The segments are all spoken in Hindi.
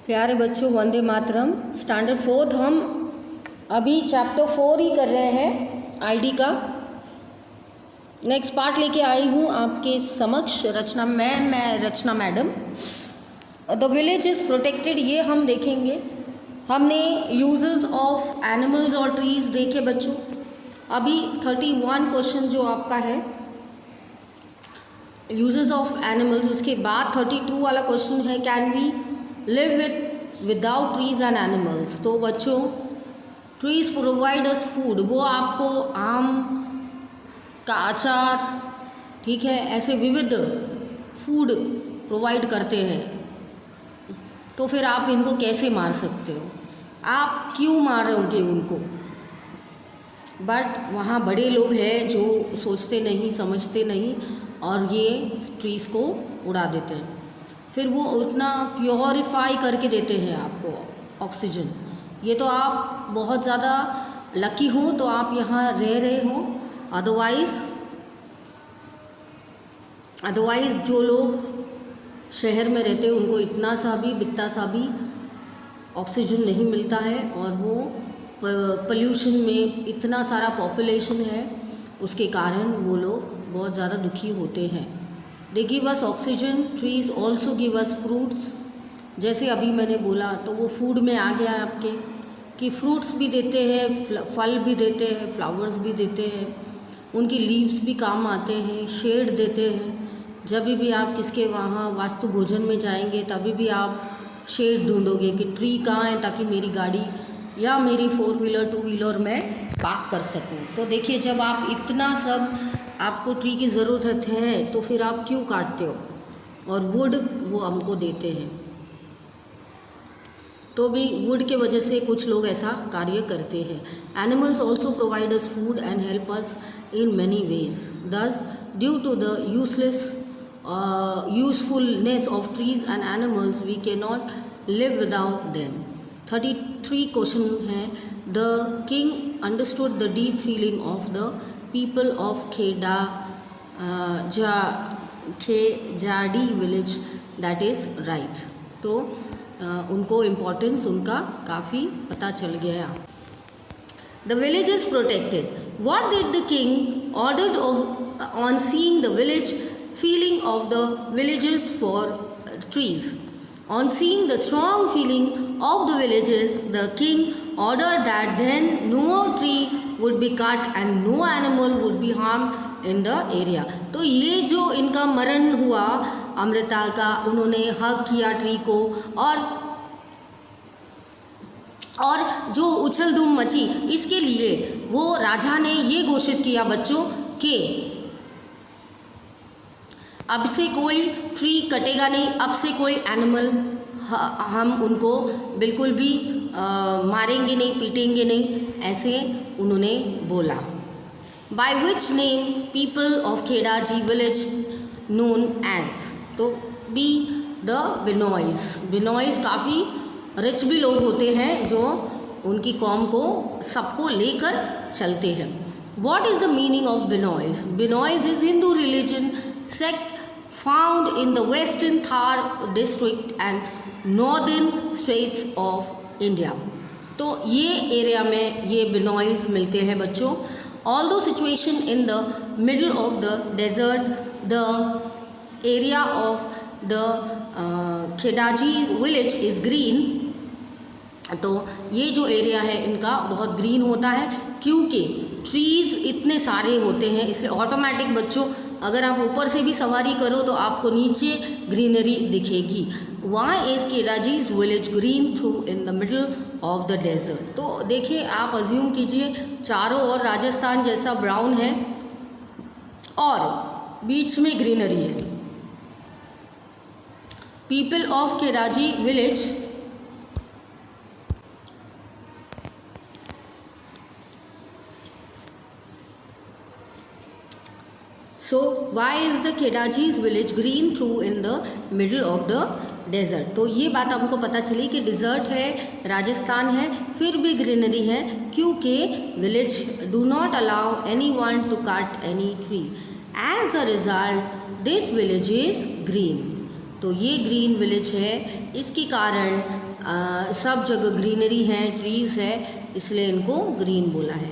प्यारे बच्चों, वंदे मातरम। स्टैंडर्ड 4 हम अभी चैप्टर 4 ही कर रहे हैं आईडी का। नेक्स्ट पार्ट लेके आई हूँ आपके समक्ष मैं Rachna madam. The village is protected, ये हम देखेंगे। हमने यूजेस ऑफ एनिमल्स और ट्रीज देखे बच्चों। अभी 31 क्वेश्चन जो आपका है यूजेस ऑफ एनिमल्स, उसके बाद 32 वाला क्वेश्चन है can we live without trees and animals. तो बच्चों, ट्रीज प्रोवाइड अस फूड, वो आपको आम का अचार, ठीक है, ऐसे विविध फूड प्रोवाइड करते हैं। तो फिर आप इनको कैसे मार सकते हो? आप क्यों मारोगे उनको? बट वहाँ बड़े लोग हैं जो सोचते नहीं, समझते नहीं और ये ट्रीज़ को उड़ा देते हैं। फिर वो उतना प्योरीफाई करके देते हैं आपको ऑक्सीजन। ये तो आप बहुत ज़्यादा लकी हो तो आप यहाँ रह रहे हो, अदरवाइज़ जो लोग शहर में रहते हैं उनको इतना सा भी बित्ता सा भी ऑक्सीजन नहीं मिलता है और वो पोल्यूशन में इतना सारा पॉपुलेशन है, उसके कारण वो लोग बहुत ज़्यादा दुखी होते हैं। They give us oxygen, trees also give us fruits. जैसे अभी मैंने बोला तो वो फूड में आ गया आपके कि फ्रूट्स भी देते हैं, फल भी देते हैं, फ्लावर्स भी देते हैं, उनकी लीव्स भी काम आते हैं, शेड देते हैं। जब भी आप किसके वहाँ वास्तु भोजन में जाएंगे तभी भी आप शेड ढूंढोगे कि ट्री कहाँ है ताकि मेरी गाड़ी या मेरी 4 व्हीलर 2 व्हीलर मैं पार्क कर सकूं। तो देखिए, जब आप इतना सब आपको ट्री की ज़रूरत है तो फिर आप क्यों काटते हो? और वुड वो हमको देते हैं, तो भी वुड के वजह से कुछ लोग ऐसा कार्य करते हैं। Animals also provide us food and help us in many ways. Thus due to the usefulness of trees and animals we can not live without them. 33 question है। The king understood the deep feeling of the people of Khejarli village, that is right. तो उनको इम्पोर्टेंस उनका काफ़ी पता चल गया। The village is protected. What did the king ordered on seeing the village feeling of the villages for trees. On seeing the strong feeling of the villages, the king ordered that then no tree would be cut and no animal would be harmed in the area. तो ये जो इनका मरण हुआ अमृता का, उन्होंने हक किया ट्री को और जो उछल धूम मची, इसके लिए वो राजा ने ये घोषित किया बच्चों कि अब से कोई ट्री कटेगा नहीं, अब से कोई एनिमल हम उनको बिल्कुल भी मारेंगे नहीं, पीटेंगे नहीं, ऐसे उन्होंने बोला। By which name people of खेडाजी विलेज नोन एज, तो बी द बिनॉइज। बिनॉइज काफ़ी रिच भी लोग होते हैं जो उनकी कौम को सबको लेकर चलते हैं। What is the meaning of Bishnois? Bishnois is Hindu religion sect found in the western Thar district and northern states of India. तो ये एरिया में ये बिनॉइज मिलते हैं बच्चों। Although situation in the middle of the desert, the area of the खेडाजी village is green. तो ये जो एरिया है इनका बहुत ग्रीन होता है क्योंकि ट्रीज़ इतने सारे होते हैं, इसलिए ऑटोमेटिक बच्चों अगर आप ऊपर से भी सवारी करो तो आपको नीचे ग्रीनरी दिखेगी। Why is Khejarli's village green through in the middle of the desert. तो देखिए, आप अज्यूम कीजिए चारों ओर राजस्थान जैसा ब्राउन है और बीच में ग्रीनरी है। पीपल ऑफ खेडाजी village So why is the Khedajis village green through in the middle of the desert? तो ये बात हमको पता चली कि डिज़र्ट है, राजस्थान है, फिर भी ग्रीनरी है क्योंकि village do not allow anyone to cut any tree. As a result, this village is green. तो ये ग्रीन विलेज है, इसके कारण सब जगह ग्रीनरी है, ट्रीज़ है, इसलिए इनको ग्रीन बोला है।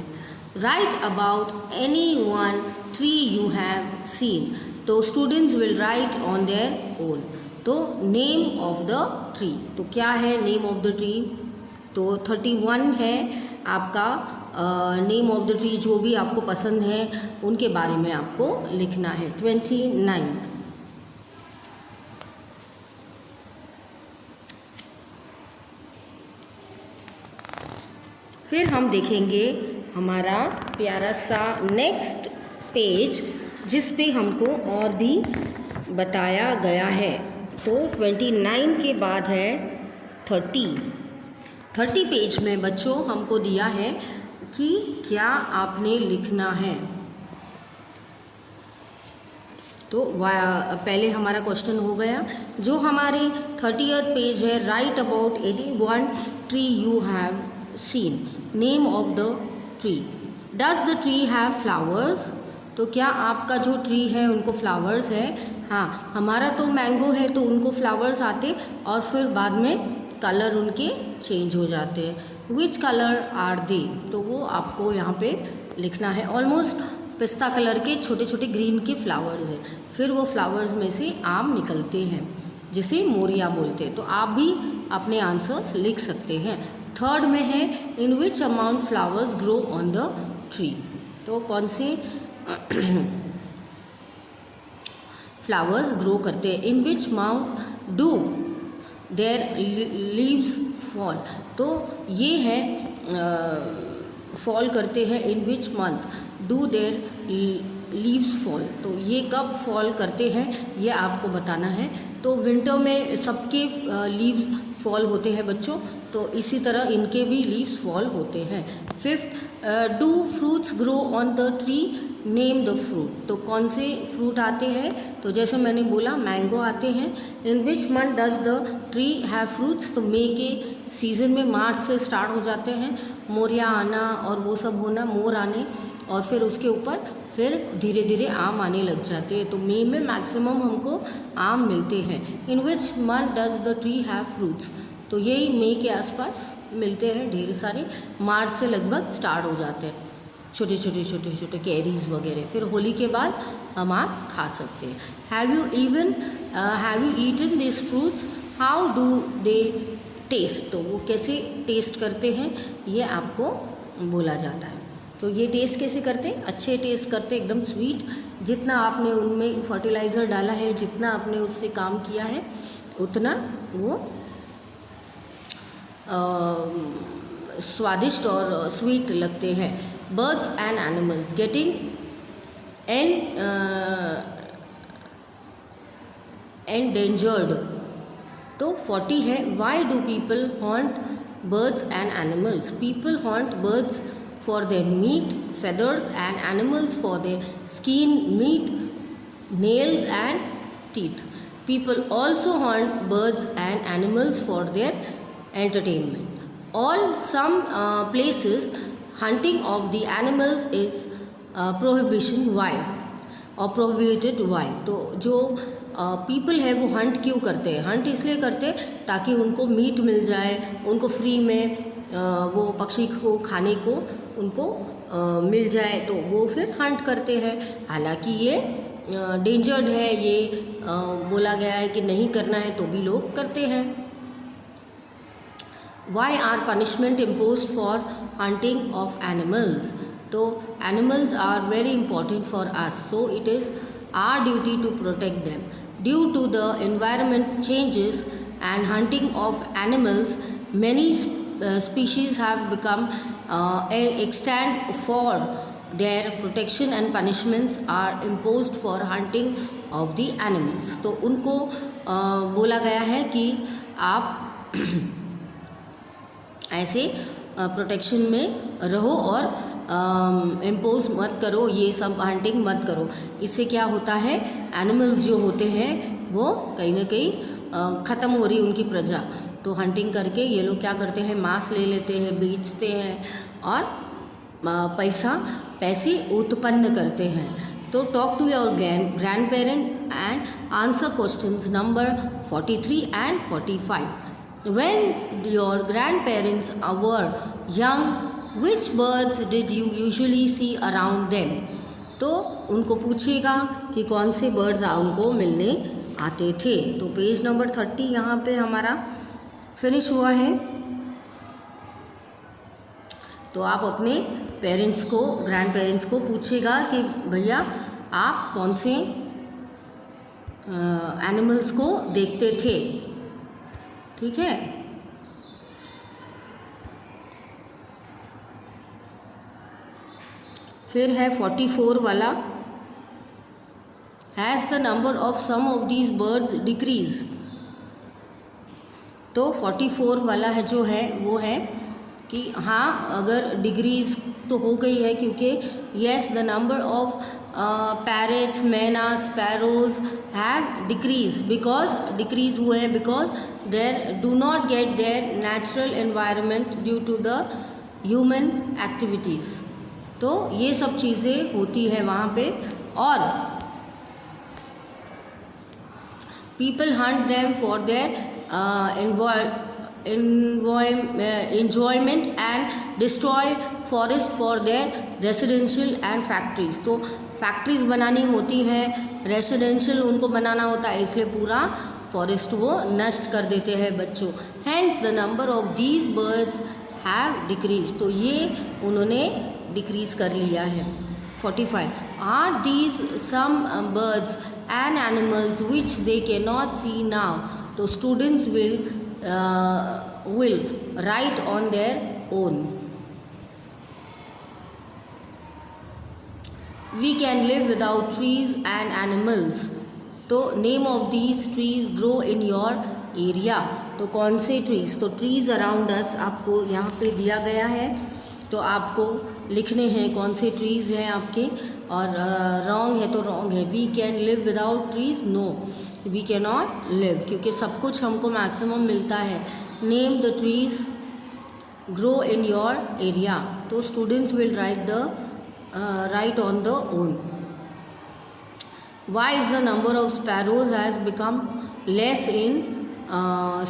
Write about any one tree you have seen, तो students will write on their own. तो नेम ऑफ द ट्री, तो क्या है नेम ऑफ द ट्री? तो 31 है आपका नेम ऑफ द ट्री, जो भी आपको पसंद है उनके बारे में आपको लिखना है। 29 फिर हम देखेंगे हमारा प्यारा सा नेक्स्ट पेज, जिस पे हमको और भी बताया गया है। तो 29 के बाद है 30 पेज में बच्चों हमको दिया है कि क्या आपने लिखना है। तो पहले हमारा क्वेश्चन हो गया। जो हमारे 30th पेज है, write about any one tree you have scene, name of the tree. Does the tree have flowers, तो क्या आपका जो ट्री है उनको फ्लावर्स है? हाँ, हमारा तो मैंगो है तो उनको फ्लावर्स आते और फिर बाद में कलर उनके चेंज हो जाते हैं। विच कलर आर दे, तो वो आपको यहाँ पे लिखना है। ऑलमोस्ट पिस्ता कलर के छोटे छोटे ग्रीन के फ्लावर्स हैं, फिर वो फ्लावर्स में से आम निकलते हैं जिसे मोरिया बोलते हैं। तो आप भी अपने आंसर्स लिख सकते हैं। 3rd में है in which amount flowers grow on the tree, तो कौन से फ्लावर्स ग्रो करते हैं। In which mount do their leaves fall, तो ये है फॉल करते हैं। In which month do their leaves fall, तो ये कब फॉल करते हैं ये आपको बताना है। तो विंटर में सबके लीव्स फॉल होते हैं बच्चों, तो इसी तरह इनके भी लीव्स फॉल होते हैं। 5th do fruits grow on the tree, name the fruit, तो कौन से फ्रूट आते हैं? तो जैसे मैंने बोला मैंगो आते हैं। In which month does the tree have fruits, तो मई के सीज़न में, मार्च से स्टार्ट हो जाते हैं मोरिया आना और वो सब होना, मोर आने, और फिर उसके ऊपर फिर धीरे धीरे आम आने लग जाते हैं। तो मई में मैक्सिमम हमको आम मिलते हैं। In which month does the tree have fruits, तो यही मई के आसपास मिलते हैं ढेर सारे। मार्च से लगभग स्टार्ट हो जाते हैं छोटे छोटे कैरीज वगैरह, फिर होली के बाद हम आप खा सकते हैं। Have you eaten this fruits, how do they taste, तो वो कैसे टेस्ट करते हैं ये आपको बोला जाता है। तो ये टेस्ट कैसे करते हैं? अच्छे टेस्ट करते, एकदम स्वीट। जितना आपने उनमें फर्टिलाइज़र डाला है, जितना आपने उससे काम किया है, उतना वो स्वादिष्ट और स्वीट लगते हैं। Birds and animals getting endangered, तो 40 है। Why do people haunt birds and animals, people haunt birds for their meet, feathers, and animals for their skin, meat, nails and teeth. People also hunt birds and animals for their entertainment. Some places hunting of the animals is prohibition. Why? और prohibited. Why? तो जो पीपल है वो हंट क्यों करते हैं? हंट इसलिए करते हैं ताकि उनको मीट मिल जाए, उनको फ्री में वो पक्षी को खाने को उनको मिल जाए, तो वो फिर हंट करते हैं। हालांकि ये डेंजर्ड है, ये बोला गया है कि नहीं करना है, तो भी लोग करते हैं। Why are punishment imposed for hunting of animals, तो animals are very important for us, so it is our duty to protect them. Due to the environment changes and hunting of animals, many species have become extant. For their protection and punishments are imposed for hunting of the animals. तो उनको बोला गया है कि आप ऐसे प्रोटेक्शन में रहो और इम्पोज मत करो, ये सब हंटिंग मत करो। इससे क्या होता है, एनिमल्स जो होते हैं वो कहीं ना कहीं ख़त्म हो रही उनकी प्रजा। तो हंटिंग करके ये लोग क्या करते हैं, मांस ले लेते हैं, बेचते हैं और पैसे उत्पन्न करते हैं। तो talk to your grandparent and answer questions number 43 and 45. When your grandparents were young which birds did you usually see around them. तो उनको पूछेगा कि कौन से बर्ड्स उनको मिलने आते थे. तो पेज नंबर 30 यहाँ पे हमारा फिनिश हुआ है. तो आप अपने पेरेंट्स को, ग्रैंड पेरेंट्स को पूछेगा कि भैया आप कौन से एनिमल्स को देखते थे. ठीक है. फिर है 44 वाला. Has the number of some of these birds decrease. तो 44 वाला है जो है वो है कि हाँ अगर डिक्रीज तो हो गई है, क्योंकि yes the number of parrots, myna, sparrows have decrease. Because decrease हुए हैं because there do not get their natural environment due to the human activities. तो ये सब चीज़ें होती है वहाँ पे. और people hunt them for their enjoyment and destroy forest for their residential and factories. तो फैक्ट्रीज बनानी होती है, रेसिडेंशियल उनको बनाना होता है, इसलिए पूरा फॉरेस्ट वो नष्ट कर देते हैं बच्चों. Hence the number of these birds have decreased. तो ये उन्होंने डिक्रीज कर लिया है. 45. Are these some birds and animals which they cannot see now? तो students will write on their own. We can live without trees and animals. तो name of these trees grow in your area. तो कौन से trees? तो trees around us आपको यहाँ पे दिया गया है. तो आपको लिखने हैं कौन से trees हैं आपके. और रॉन्ग है तो रॉन्ग है. We can live without trees. No, we can not live, क्योंकि सब कुछ हमको मैक्सिमम मिलता है. Name the trees grow in your area. तो students will write on the own. Why is the number of sparrows has become less in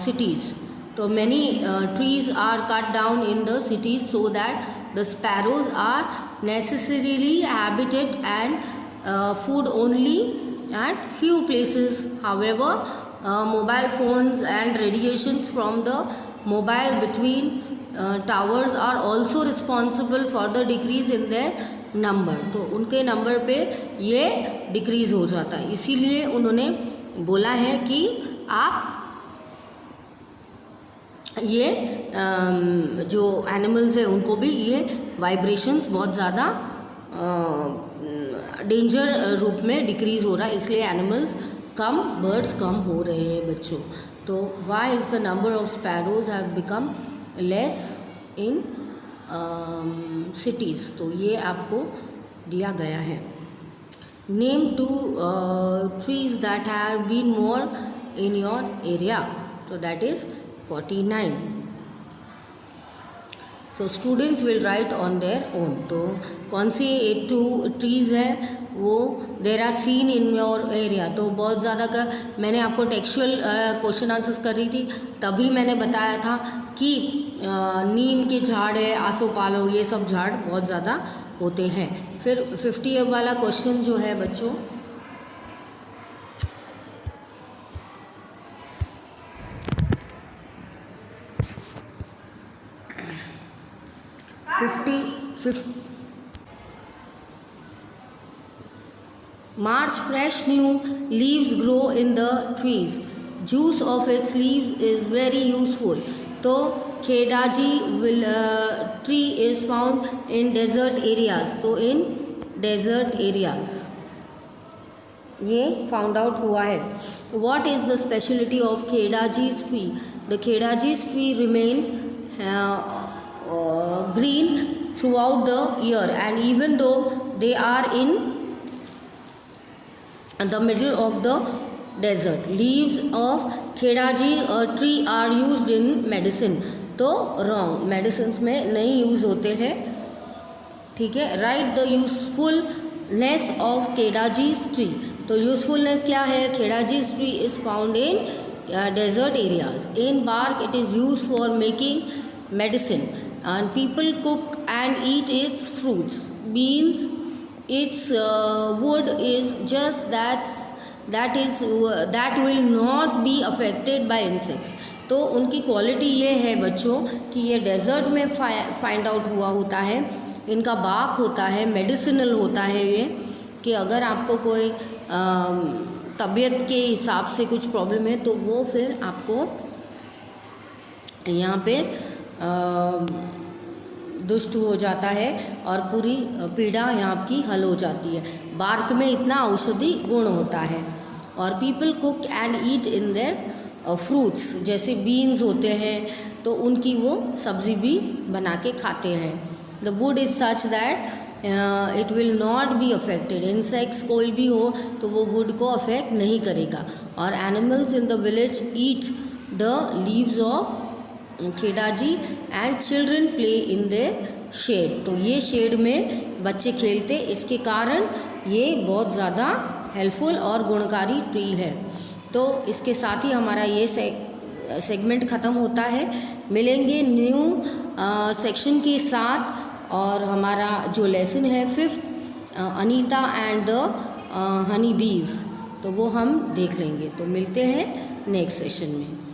cities. तो many trees are cut down in the cities so that the sparrows are necessarily habitat and food only at few places. However, mobile phones and radiations from the mobile between towers are also responsible for the decrease in their number. तो उनके नंबर पे ये डिक्रीज़ हो जाता है. इसीलिए उन्होंने बोला है कि आप ये जो एनिमल्स है उनको भी ये वाइब्रेशंस बहुत ज़्यादा डेंजर रूप में डिक्रीज़ हो रहा है, इसलिए एनिमल्स कम, बर्ड्स कम हो रहे हैं बच्चों. तो why is the number of sparrows have become less in cities. तो ये आपको दिया गया है. Name 2 trees that have been more in your area. तो that is 49. So students will write on their own. तो कौन सी 2 trees है वो there are seen in your area. तो बहुत ज़्यादा का मैंने आपको टेक्सचुअल क्वेश्चन आंसर्स कर रही थी, तभी मैंने बताया था कि नीम के झाड़ है, आसोपालो, ये सब झाड़ बहुत ज़्यादा होते हैं. फिर 50 वाला क्वेश्चन जो है बच्चों, March fresh new leaves grow in the trees. Juice of its leaves is very useful. तो खेडाजी tree is found in desert areas. तो in desert areas ये found out हुआ है. What is the speciality of Khedaji's tree? The Khedaji's tree remain green throughout the year, and even though they are in the middle of the desert. Leaves of Khedaji tree are used in medicine. तो wrong, medicines में नहीं यूज़ होते हैं. ठीक है. Write the useful usefulness of खेड़ाजीज ट्री। तो यूजफुलनेस क्या है? खेड़ाजीज tree is found in desert areas. In bark it is used for making medicine, and people cook and eat its fruits. Beans, its wood is just that will not be affected by insects. तो उनकी क्वालिटी ये है बच्चों कि ये डेजर्ट में फाइंड आउट हुआ होता है, इनका बाक होता है, मेडिसिनल होता है ये, कि अगर आपको कोई तबीयत के हिसाब से कुछ प्रॉब्लम है तो वो फिर आपको यहाँ पे दुष्ट हो जाता है और पूरी पीड़ा यहाँ की हल हो जाती है। बार्क में इतना औषधि गुण होता है। और people cook and eat in their fruits, जैसे बीन्स होते हैं तो उनकी वो सब्ज़ी भी बना के खाते हैं। The wood is such that it will not be affected. Insects कोई भी हो तो वो वुड को अफेक्ट नहीं करेगा। और animals in the village eat the leaves of खेड़ाजी and children play in their shade. तो ये शेड में बच्चे खेलते, इसके कारण ये बहुत ज़्यादा हेल्पफुल और गुणकारी ट्री है। तो इसके साथ ही हमारा ये सेगमेंट ख़त्म होता है। मिलेंगे न्यू सेक्शन के साथ, और हमारा जो लेसन है 5th Anita and the honey बीज, तो वो हम देख लेंगे। तो मिलते हैं नेक्स्ट सेशन में।